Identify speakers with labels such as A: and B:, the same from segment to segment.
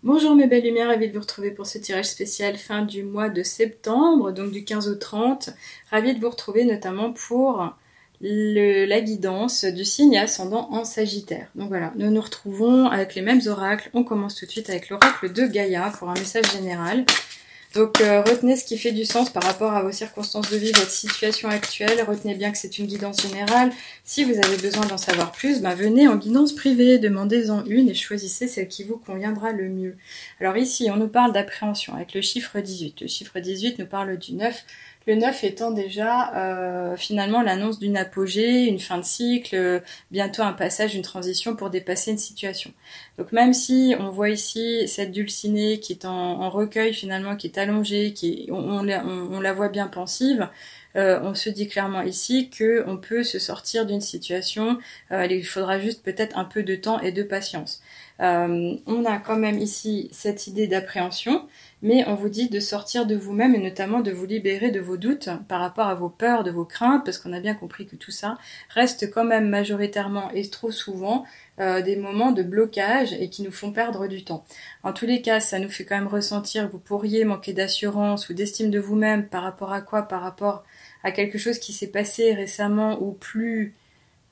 A: Bonjour mes belles lumières, ravie de vous retrouver pour ce tirage spécial fin du mois de septembre, donc du 15 au 30. Ravie de vous retrouver notamment pour la guidance du signe ascendant en Sagittaire. Donc voilà, nous nous retrouvons avec les mêmes oracles. On commence tout de suite avec l'oracle de Gaïa pour un message général. Donc retenez ce qui fait du sens par rapport à vos circonstances de vie, votre situation actuelle. Retenez bien que c'est une guidance générale. Si vous avez besoin d'en savoir plus, venez en guidance privée, demandez-en une et choisissez celle qui vous conviendra le mieux. Alors ici, on nous parle d'appréhension avec le chiffre 18. Le chiffre 18 nous parle du 9. Le 9 étant déjà finalement l'annonce d'une apogée, une fin de cycle, bientôt un passage, une transition pour dépasser une situation. Donc même si on voit ici cette dulcinée qui est en recueil finalement, qui est allongée, on la voit bien pensive, on se dit clairement ici qu'on peut se sortir d'une situation, il faudra juste peut-être un peu de temps et de patience. On a quand même ici cette idée d'appréhension, mais on vous dit de sortir de vous-même et notamment de vous libérer de vos doutes par rapport à vos peurs, de vos craintes, parce qu'on a bien compris que tout ça reste quand même majoritairement et trop souvent des moments de blocage et qui nous font perdre du temps. En tous les cas, ça nous fait quand même ressentir que vous pourriez manquer d'assurance ou d'estime de vous-même par rapport à quoi? Par rapport à quelque chose qui s'est passé récemment ou plus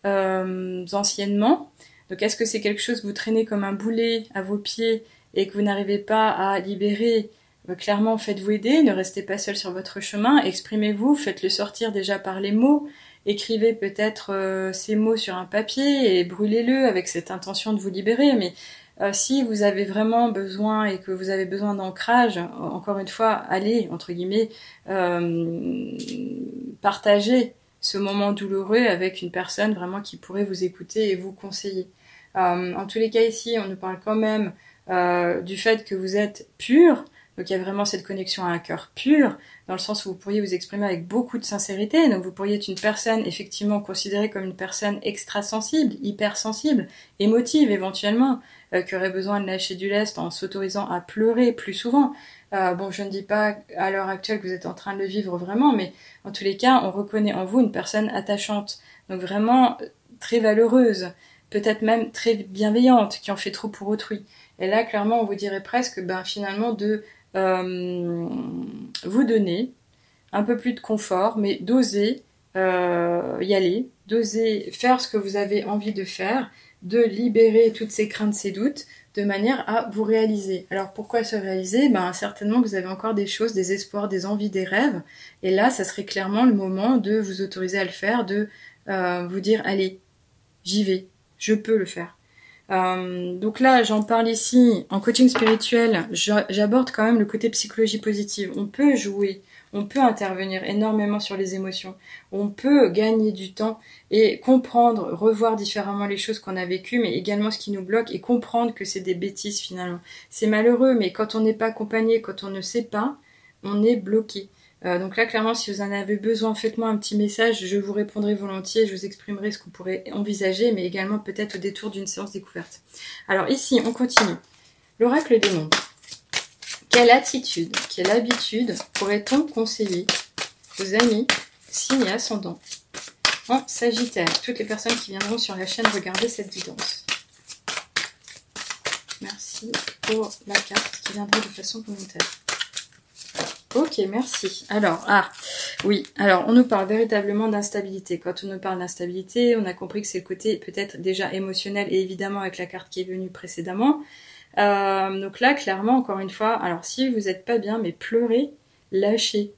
A: anciennement. Donc est-ce que c'est quelque chose que vous traînez comme un boulet à vos pieds et que vous n'arrivez pas à libérer? Clairement, faites-vous aider, ne restez pas seul sur votre chemin, exprimez-vous, faites-le sortir déjà par les mots, écrivez peut-être ces mots sur un papier et brûlez-le avec cette intention de vous libérer, mais si vous avez vraiment besoin et que vous avez besoin d'ancrage, encore une fois, allez, entre guillemets, partager ce moment douloureux avec une personne vraiment qui pourrait vous écouter et vous conseiller. En tous les cas ici, on nous parle quand même du fait que vous êtes pur, donc il y a vraiment cette connexion à un cœur pur, dans le sens où vous pourriez vous exprimer avec beaucoup de sincérité, donc vous pourriez être une personne effectivement considérée comme une personne extrasensible, hypersensible, émotive éventuellement, qui aurait besoin de lâcher du lest en s'autorisant à pleurer plus souvent. Bon, je ne dis pas à l'heure actuelle que vous êtes en train de le vivre vraiment, mais en tous les cas, on reconnaît en vous une personne attachante, donc vraiment très valeureuse, peut-être même très bienveillante, qui en fait trop pour autrui. Et là, clairement, on vous dirait presque, finalement, de vous donner un peu plus de confort, mais d'oser y aller, d'oser faire ce que vous avez envie de faire, de libérer toutes ces craintes, ces doutes, de manière à vous réaliser. Alors pourquoi se réaliser? Certainement que vous avez encore des choses, des espoirs, des envies, des rêves, et là, ça serait clairement le moment de vous autoriser à le faire, de vous dire, allez, j'y vais, je peux le faire. Donc là, j'en parle ici en coaching spirituel, j'aborde quand même le côté psychologie positive. On peut jouer, on peut intervenir énormément sur les émotions, on peut gagner du temps et comprendre, revoir différemment les choses qu'on a vécues, mais également ce qui nous bloque et comprendre que c'est des bêtises finalement. C'est malheureux, mais quand on n'est pas accompagné, quand on ne sait pas, on est bloqué. Donc là, clairement, si vous en avez besoin, faites-moi un petit message, je vous répondrai volontiers, je vous exprimerai ce qu'on pourrait envisager, mais également peut-être au détour d'une séance découverte. Alors ici, on continue. L'oracle des nombres. Quelle attitude, quelle habitude pourrait-on conseiller aux amis, signes et ascendants en Sagittaire? Toutes les personnes qui viendront sur la chaîne regarder cette guidance. Merci pour la carte qui viendra de façon volontaire. Ok, merci. Alors, on nous parle véritablement d'instabilité. Quand on nous parle d'instabilité, on a compris que c'est le côté peut-être déjà émotionnel et évidemment avec la carte qui est venue précédemment. Donc là, clairement, encore une fois, alors si vous n'êtes pas bien, mais pleurez, lâchez.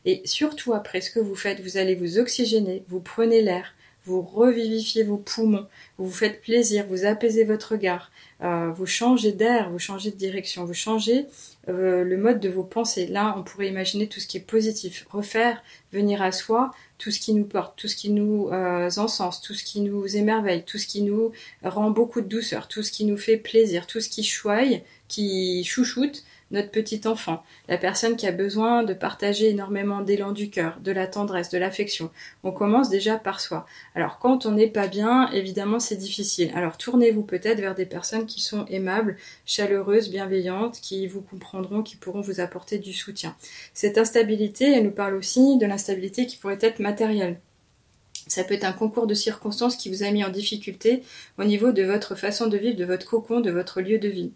A: Et surtout après ce que vous faites, vous allez vous oxygéner, vous prenez l'air, vous revivifiez vos poumons, vous vous faites plaisir, vous apaisez votre regard, vous changez d'air, vous changez de direction, vous changez le mode de vos pensées. Là, on pourrait imaginer tout ce qui est positif, refaire, venir à soi, tout ce qui nous porte, tout ce qui nous encense, tout ce qui nous émerveille, tout ce qui nous rend beaucoup de douceur, tout ce qui nous fait plaisir, tout ce qui choye, qui chouchoute notre petit enfant, la personne qui a besoin de partager énormément d'élan du cœur, de la tendresse, de l'affection. On commence déjà par soi. Alors quand on n'est pas bien, évidemment c'est difficile. Alors tournez-vous peut-être vers des personnes qui sont aimables, chaleureuses, bienveillantes, qui vous comprendront, qui pourront vous apporter du soutien. Cette instabilité, elle nous parle aussi de l'instabilité qui pourrait être matérielle. Ça peut être un concours de circonstances qui vous a mis en difficulté au niveau de votre façon de vivre, de votre cocon, de votre lieu de vie.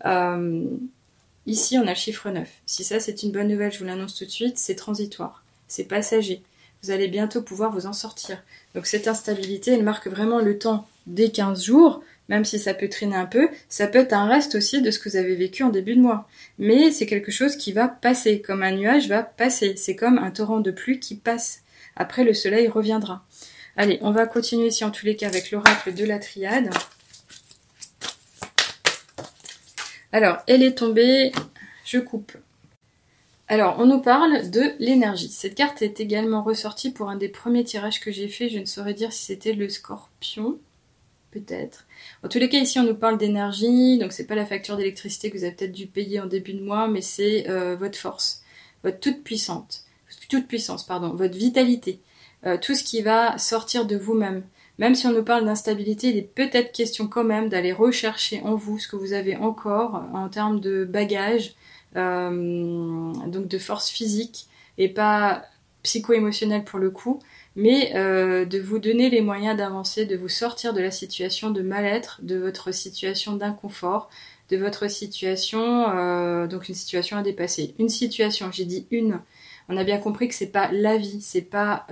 A: Ici, on a le chiffre 9. Si ça, c'est une bonne nouvelle, je vous l'annonce tout de suite, c'est transitoire, c'est passager. Vous allez bientôt pouvoir vous en sortir. Donc cette instabilité, elle marque vraiment le temps des 15 jours, même si ça peut traîner un peu. Ça peut être un reste aussi de ce que vous avez vécu en début de mois. Mais c'est quelque chose qui va passer, comme un nuage va passer. C'est comme un torrent de pluie qui passe. Après, le soleil reviendra. Allez, on va continuer ici en tous les cas avec l'oracle de la triade. Alors, elle est tombée, je coupe. Alors, on nous parle de l'énergie. Cette carte est également ressortie pour un des premiers tirages que j'ai fait. Je ne saurais dire si c'était le scorpion, peut-être. En tous les cas, ici, on nous parle d'énergie. Donc, c'est pas la facture d'électricité que vous avez peut-être dû payer en début de mois, mais c'est votre force, votre toute puissance, votre vitalité, tout ce qui va sortir de vous-même. Même si on nous parle d'instabilité, il est peut-être question quand même d'aller rechercher en vous ce que vous avez encore en termes de bagages, donc de force physique et pas psycho-émotionnelle pour le coup, mais de vous donner les moyens d'avancer, de vous sortir de la situation de mal-être, de votre situation d'inconfort, de votre situation, donc une situation à dépasser. Une situation, j'ai dit une. On a bien compris que c'est pas la vie, c'est pas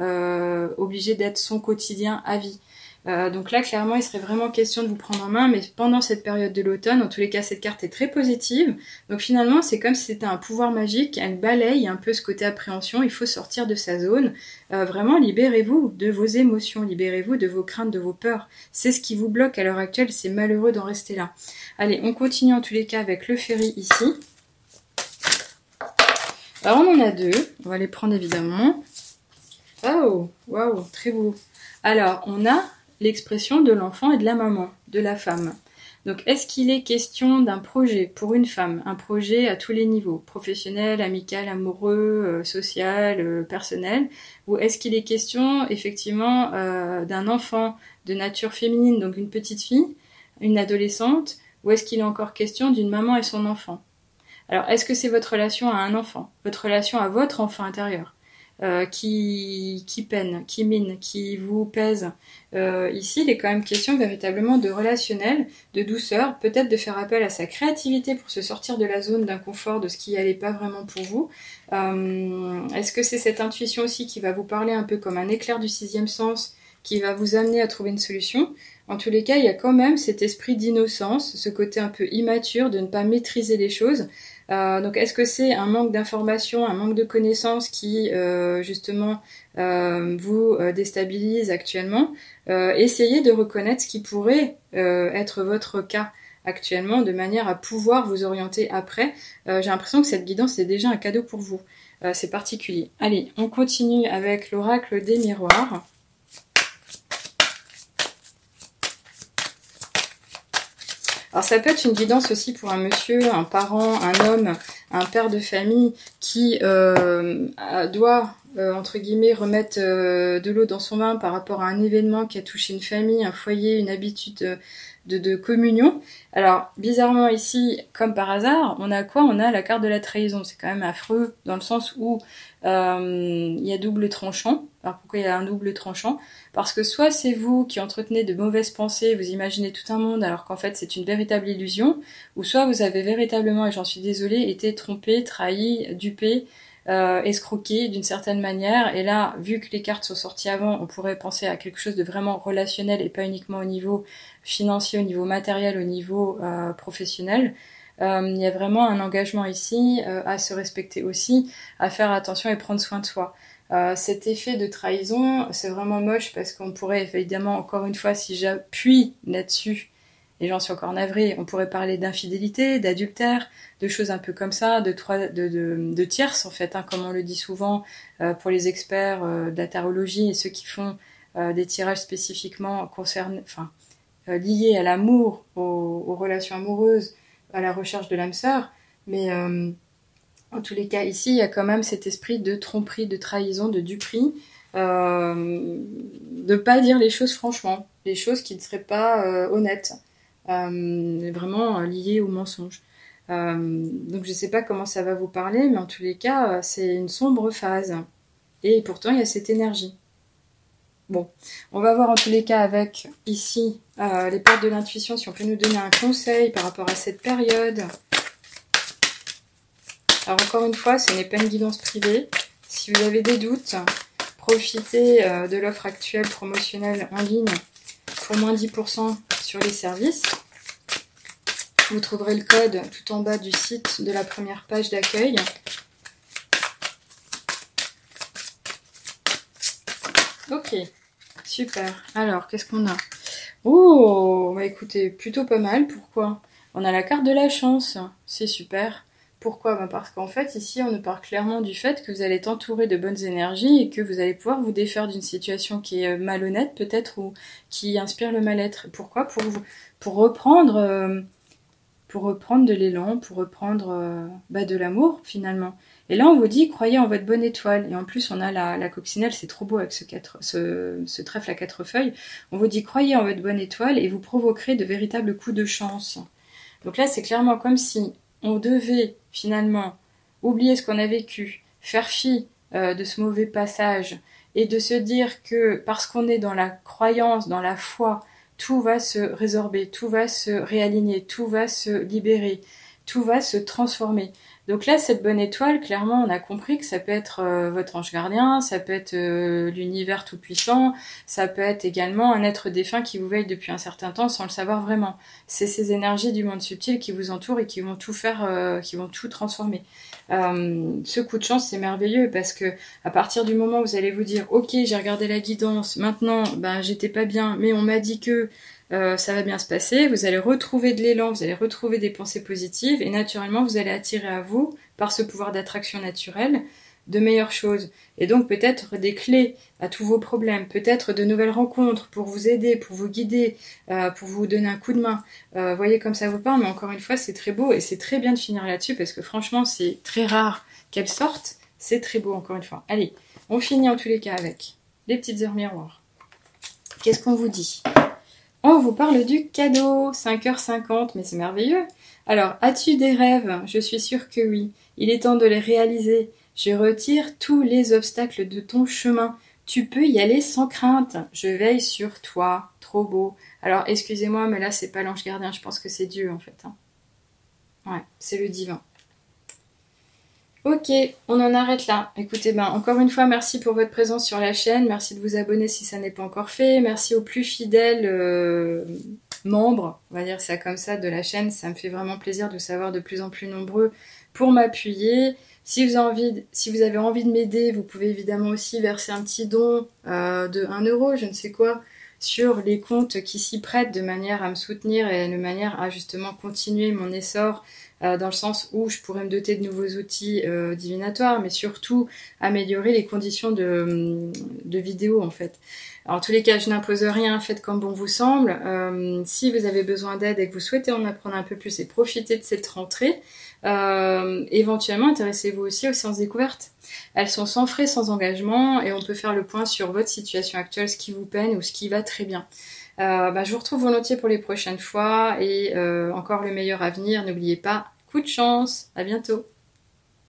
A: obligé d'être son quotidien à vie. Donc là, clairement, il serait vraiment question de vous prendre en main, mais pendant cette période de l'automne, en tous les cas, cette carte est très positive. Donc finalement, c'est comme si c'était un pouvoir magique, elle balaye un peu ce côté appréhension, il faut sortir de sa zone. Vraiment, libérez-vous de vos émotions, libérez-vous de vos craintes, de vos peurs. C'est ce qui vous bloque à l'heure actuelle, c'est malheureux d'en rester là. Allez, on continue en tous les cas avec le ferry ici. Alors on en a deux, on va les prendre évidemment. Oh, waouh, très beau. Alors, on a l'expression de l'enfant et de la maman, de la femme. Donc, est-ce qu'il est question d'un projet pour une femme, un projet à tous les niveaux, professionnel, amical, amoureux, social, personnel, ou est-ce qu'il est question effectivement d'un enfant de nature féminine, donc une petite fille, une adolescente, ou est-ce qu'il est encore question d'une maman et son enfant? Alors, est-ce que c'est votre relation à un enfant, votre relation à votre enfant intérieur qui peine, qui mine, qui vous pèse. Ici, il est quand même question véritablement de relationnel, de douceur, peut-être de faire appel à sa créativité pour se sortir de la zone d'inconfort, de ce qui n'allait pas vraiment pour vous. Est-ce que c'est cette intuition aussi qui va vous parler un peu comme un éclair du sixième sens, qui va vous amener à trouver une solution? En tous les cas, il y a quand même cet esprit d'innocence, ce côté un peu immature de ne pas maîtriser les choses. Donc est-ce que c'est un manque d'information, un manque de connaissances qui justement vous déstabilise actuellement? Essayez de reconnaître ce qui pourrait être votre cas actuellement de manière à pouvoir vous orienter après. J'ai l'impression que cette guidance est déjà un cadeau pour vous. C'est particulier. Allez, on continue avec l'oracle des miroirs. Alors ça peut être une guidance aussi pour un monsieur, un parent, un homme, un père de famille qui doit, entre guillemets, remettre de l'eau dans son vin par rapport à un événement qui a touché une famille, un foyer, une habitude de communion. Alors, bizarrement ici, comme par hasard, on a quoi? On a la carte de la trahison. C'est quand même affreux dans le sens où il y a double tranchant. Alors pourquoi il y a un double tranchant? Parce que soit c'est vous qui entretenez de mauvaises pensées, vous imaginez tout un monde alors qu'en fait c'est une véritable illusion, ou soit vous avez véritablement, et j'en suis désolée, été trompé, trahi, dupé, escroqué d'une certaine manière. Et là, vu que les cartes sont sorties avant, on pourrait penser à quelque chose de vraiment relationnel et pas uniquement au niveau financier, au niveau matériel, au niveau professionnel. Il y a vraiment un engagement ici à se respecter aussi, à faire attention et prendre soin de soi. Cet effet de trahison, c'est vraiment moche parce qu'on pourrait évidemment, encore une fois, si j'appuie là-dessus, et j'en suis encore navrée, on pourrait parler d'infidélité, d'adultère, de choses un peu comme ça, de tierces en fait, hein, comme on le dit souvent pour les experts de la tarologie et ceux qui font des tirages spécifiquement liés à l'amour, aux relations amoureuses, à la recherche de l'âme sœur. Mais en tous les cas, ici, il y a quand même cet esprit de tromperie, de trahison, de duperie, de pas dire les choses franchement, les choses qui ne seraient pas honnêtes, vraiment liées au mensonge. Donc je ne sais pas comment ça va vous parler, mais en tous les cas, c'est une sombre phase. Et pourtant, il y a cette énergie. Bon, on va voir en tous les cas avec, ici, les portes de l'intuition, si on peut nous donner un conseil par rapport à cette période. Alors encore une fois, ce n'est pas une guidance privée. Si vous avez des doutes, profitez de l'offre actuelle promotionnelle en ligne pour moins 10% sur les services. Vous trouverez le code tout en bas du site de la première page d'accueil. Ok, super. Alors, qu'est-ce qu'on a? Oh, bah écoutez, plutôt pas mal. Pourquoi? On a la carte de la chance. C'est super. Pourquoi? Bah parce qu'en fait, ici, on nous parle clairement du fait que vous allez être entouré de bonnes énergies et que vous allez pouvoir vous défaire d'une situation qui est malhonnête, peut-être, ou qui inspire le mal-être. Pourquoi? Pour reprendre de l'élan, pour reprendre de l'amour, finalement. Et là, on vous dit, croyez en votre bonne étoile. Et en plus, on a la coccinelle, c'est trop beau avec ce trèfle à 4 feuilles. On vous dit, croyez en votre bonne étoile et vous provoquerez de véritables coups de chance. Donc là, c'est clairement comme si on devait, finalement, oublier ce qu'on a vécu, faire fi de ce mauvais passage, et de se dire que parce qu'on est dans la croyance, dans la foi, tout va se résorber, tout va se réaligner, tout va se libérer, tout va se transformer. Donc là, cette bonne étoile, clairement, on a compris que ça peut être votre ange gardien, ça peut être l'univers tout-puissant, ça peut être également un être défunt qui vous veille depuis un certain temps sans le savoir vraiment. C'est ces énergies du monde subtil qui vous entourent et qui vont tout faire, qui vont tout transformer. Ce coup de chance, c'est merveilleux parce que à partir du moment où vous allez vous dire, ok, j'ai regardé la guidance, maintenant, ben j'étais pas bien, mais on m'a dit que ça va bien se passer, vous allez retrouver de l'élan, vous allez retrouver des pensées positives et naturellement vous allez attirer à vous, par ce pouvoir d'attraction naturelle, de meilleures choses. Et donc peut-être des clés à tous vos problèmes, peut-être de nouvelles rencontres pour vous aider, pour vous guider, pour vous donner un coup de main. Voyez comme ça vous parle, mais encore une fois c'est très beau et c'est très bien de finir là-dessus parce que franchement c'est très rare qu'elles sortent, c'est très beau encore une fois. Allez, on finit en tous les cas avec les petites heures miroirs. Qu'est-ce qu'on vous dit ? On vous parle du cadeau, 5h50, mais c'est merveilleux. Alors, as-tu des rêves? Je suis sûre que oui. Il est temps de les réaliser. Je retire tous les obstacles de ton chemin. Tu peux y aller sans crainte. Je veille sur toi. Trop beau. Alors, excusez-moi, mais là, c'est pas l'ange gardien. Je pense que c'est Dieu, en fait. Ouais, c'est le divin. Ok, on en arrête là. Écoutez, encore une fois, merci pour votre présence sur la chaîne. Merci de vous abonner si ça n'est pas encore fait. Merci aux plus fidèles membres, on va dire ça comme ça, de la chaîne. Ça me fait vraiment plaisir de savoir de plus en plus nombreux pour m'appuyer. Si vous avez envie de m'aider, vous pouvez évidemment aussi verser un petit don de 1 euro, je ne sais quoi, sur les comptes qui s'y prêtent de manière à me soutenir et de manière à justement continuer mon essor dans le sens où je pourrais me doter de nouveaux outils divinatoires, mais surtout améliorer les conditions de vidéo en fait. Alors, en tous les cas, je n'impose rien, faites comme bon vous semble. Si vous avez besoin d'aide et que vous souhaitez en apprendre un peu plus et profiter de cette rentrée, éventuellement intéressez-vous aussi aux séances découvertes. Elles sont sans frais, sans engagement et on peut faire le point sur votre situation actuelle, ce qui vous peine ou ce qui va très bien. Je vous retrouve volontiers pour les prochaines fois et encore le meilleur à venir. N'oubliez pas, coup de chance, à bientôt.